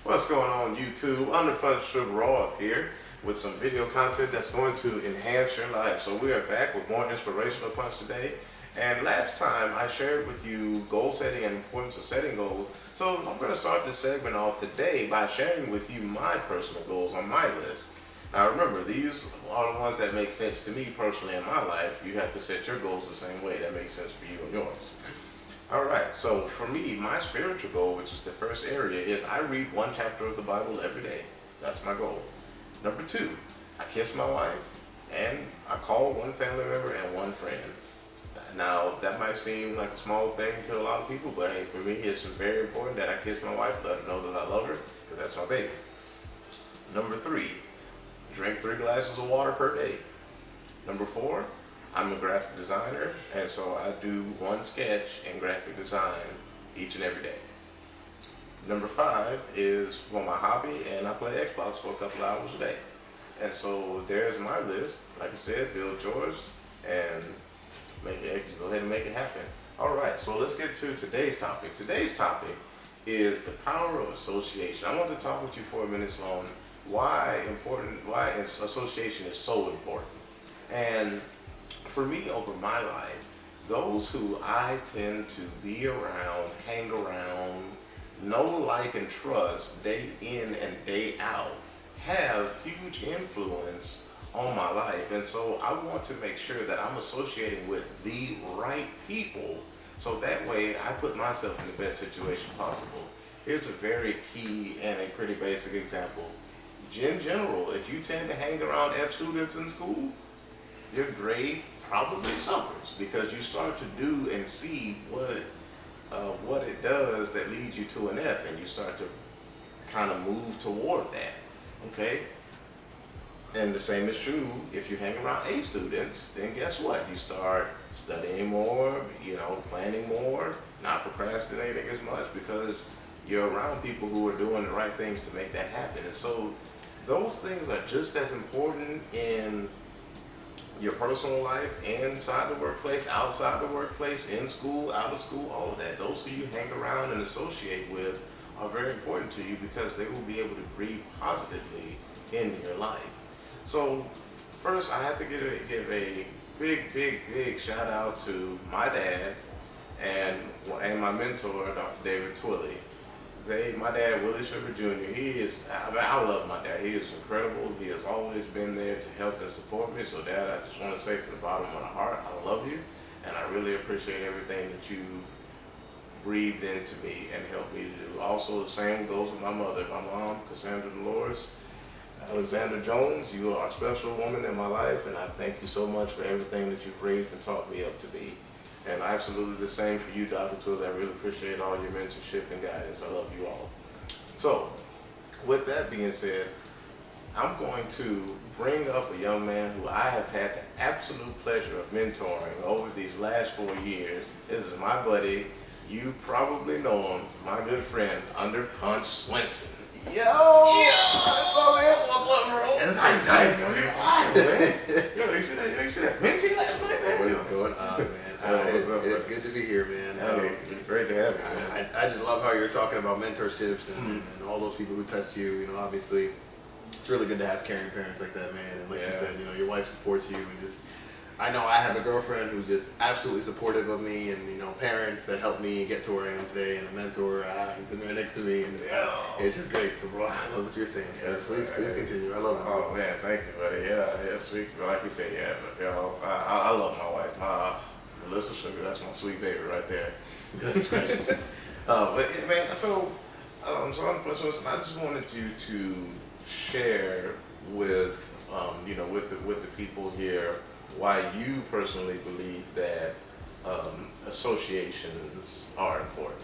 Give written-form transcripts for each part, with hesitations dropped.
What's going on YouTube? Underpunch Sugrawth here with some video content that's going to enhance your life. So we are back with more inspirational punch today. And last time I shared with you goal setting and importance of setting goals. So I'm going to start this segment off today by sharing with you my personal goals on my list. Now remember, these are the ones that make sense to me personally in my life. You have to set your goals the same way that makes sense for you and yours. Alright, so for me, my spiritual goal, which is the first area, is I read one chapter of the Bible every day. That's my goal. Number 2, I kiss my wife, and I call one family member and one friend. Now, that might seem like a small thing to a lot of people, but hey, for me, it's very important that I kiss my wife, let her know that I love her, because that's my baby. Number 3, drink 3 glasses of water per day. Number 4, I'm a graphic designer, and so I do one sketch in graphic design each and every day. Number 5 is for my hobby, and I play Xbox for a couple hours a day. And so there's my list. Like I said, build yours and go ahead and make it happen. All right, so let's get to today's topic. Today's topic is the power of association. I want to talk with you for a minute on why association is so important. And for me, over my life, those who I tend to be around, hang around, know, like, and trust day in and day out have huge influence on my life. And so I want to make sure that I'm associating with the right people so that way I put myself in the best situation possible. Here's a very key and a pretty basic example. In general, if you tend to hang around F students in school, your grade probably suffers because you start to do and see what it does that leads you to an F, and you start to kind of move toward that. Okay? And the same is true if you hang around A students, then guess what? You start studying more, planning more, not procrastinating as much because you're around people who are doing the right things to make that happen. And so those things are just as important in your personal life, inside the workplace, outside the workplace, in school, out of school, all of that. Those who you hang around and associate with are very important to you because they will be able to breathe positively in your life. So first, I have to give a big shout out to my dad and my mentor, Dr. David Twilley. My dad, Willie Sugar Jr., I love my dad. He is incredible. He has always been there to help and support me. So Dad, I just want to say from the bottom of my heart, I love you, and I really appreciate everything that you breathed into me and helped me to do. Also, the same goes with my mother, my mom, Cassandra Dolores. Alexander Jones, you are a special woman in my life, and I thank you so much for everything that you've raised and taught me up to be. And absolutely the same for you, Dr. Twilley. I really appreciate all your mentorship and guidance. I love you all. So, with that being said, I'm going to bring up a young man who I have had the absolute pleasure of mentoring over these last 4 years. This is my buddy. You probably know him, my good friend, Underpunch Swinson. Yo! What's up, man? What's up, bro? That's nice, man. Yo, you see that minty last night, man? What is going on, man? It's good to be here, man. It's great to have you, man. I just love how you're talking about mentorships and all those people who touch you. Obviously, it's really good to have caring parents like that, man. And like you said, your wife supports you, and I know I have a girlfriend who's just absolutely supportive of me, and parents that help me get to where I am today, and a mentor who's sitting right next to me, and it's just great. So, bro, I love what you're saying. So please continue. I love it. Oh man, thank you, buddy. Yeah, sweet. Like you said, I love my wife, Melissa Sugar. That's my sweet baby right there. Goodness gracious. But man, so I just wanted you to share with with the people here why you personally believe that associations are important.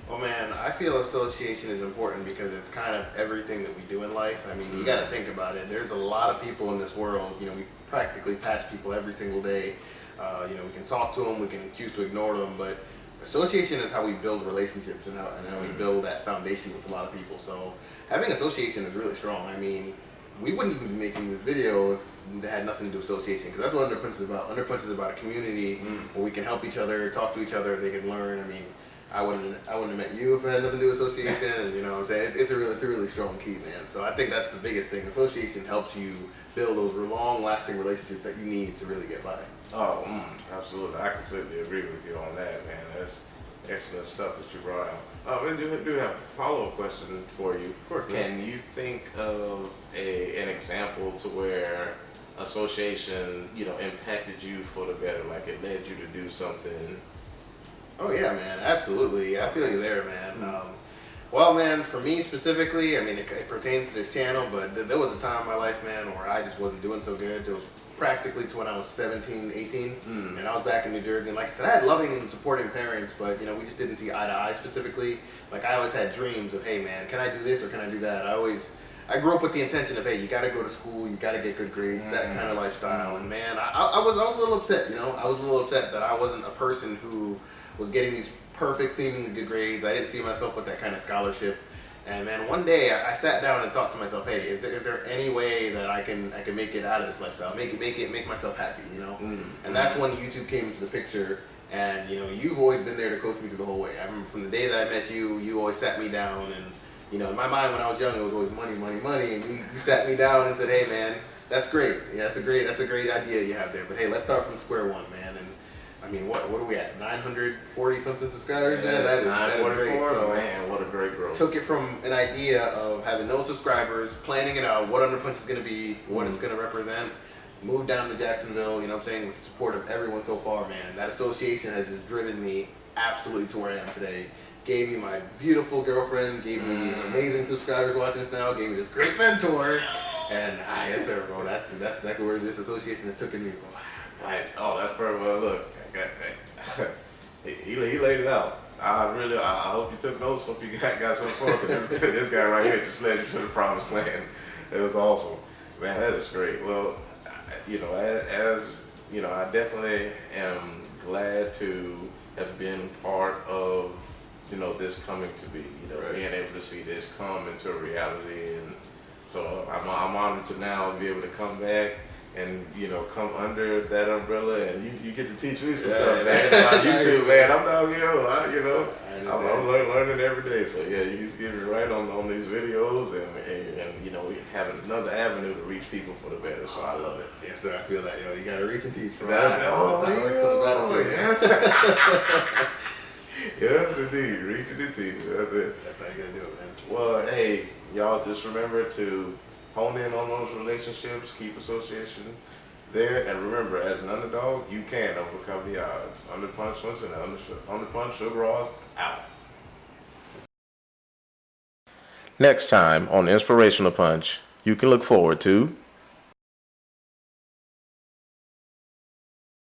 Well, man, I feel association is important because it's kind of everything that we do in life. I mean, you got to think about it. There's a lot of people in this world. We practically pass people every single day. We can talk to them, we can choose to ignore them, but association is how we build relationships and how we build that foundation with a lot of people. So having association is really strong. I mean, we wouldn't even be making this video if it had nothing to do with association, because that's what Underpunch is about. Underpunch is about a community where we can help each other, talk to each other, they can learn. I mean, I wouldn't have met you if I had nothing to do with association. And you know what I'm saying? It's a really strong key, man. So I think that's the biggest thing. Association helps you build those long-lasting relationships that you need to really get by. Oh, absolutely. I completely agree with you on that, man. That's excellent stuff that you brought out. I do have a follow-up question for you. Of course, Can you think of an example to where association, impacted you for the better, like it led you to do something? Oh yeah, man, absolutely. I feel you there, man. Well, man, for me specifically, I mean, it pertains to this channel, but there was a time in my life, man, where I just wasn't doing so good. It was practically to when I was 17, 18, and I was back in New Jersey. And like I said, I had loving and supporting parents, but we just didn't see eye to eye specifically. Like I always had dreams of, hey, man, can I do this or can I do that? I grew up with the intention of, hey, you got to go to school, you got to get good grades, that kind of lifestyle. And man, I was a little upset. I was a little upset that I wasn't a person who was getting these perfect, seemingly good grades. I didn't see myself with that kind of scholarship. And man, one day I sat down and thought to myself, hey, is there any way that I can make it out of this lifestyle, make myself happy, And that's when YouTube came into the picture. And you've always been there to coach me through the whole way. I remember from the day that I met you, you always sat me down, and in my mind when I was young, it was always money, money, money. And you sat me down and said, hey man, that's great. Yeah, that's a great idea you have there. But hey, let's start from square one, man. And I mean, what are we at? 940 something subscribers, man. That is 944. Great. So, man, what a great growth. Took it from an idea of having no subscribers, planning it out, what Underpunch is going to be, what it's going to represent. Moved down to Jacksonville, with the support of everyone so far, man. That association has just driven me absolutely to where I am today. Gave me my beautiful girlfriend, gave me these amazing subscribers watching this now, gave me this great mentor, and yes sir, bro, that's exactly where this association has taken me, bro. Right. Oh, that's perfect. Well, look, he laid it out. I hope you took notes. Hope you got some fun. Because this guy right here just led you to the promised land. It was awesome, man. That is great. Well, I definitely am glad to have been part of this coming to be. Right. Being able to see this come into a reality, and so I'm honored to now be able to come back and come under that umbrella, and you get to teach me some stuff, man. On YouTube, man. I'm downhill, I'm learning every day. So yeah, you just get me right on these videos, and we have another avenue to reach people for the better. So I love it. Yes sir, I feel that. You gotta reach and teach, bro. Yes. Yes, indeed. Reaching and teaching. That's it. That's how you gotta do it, man. Well, hey, y'all, just remember to hone in on those relationships, keep association there, and remember, as an underdog, you can overcome the odds. Underpunch Swinson, Underpunch Sugrawth, out. Next time on Inspirational Punch, you can look forward to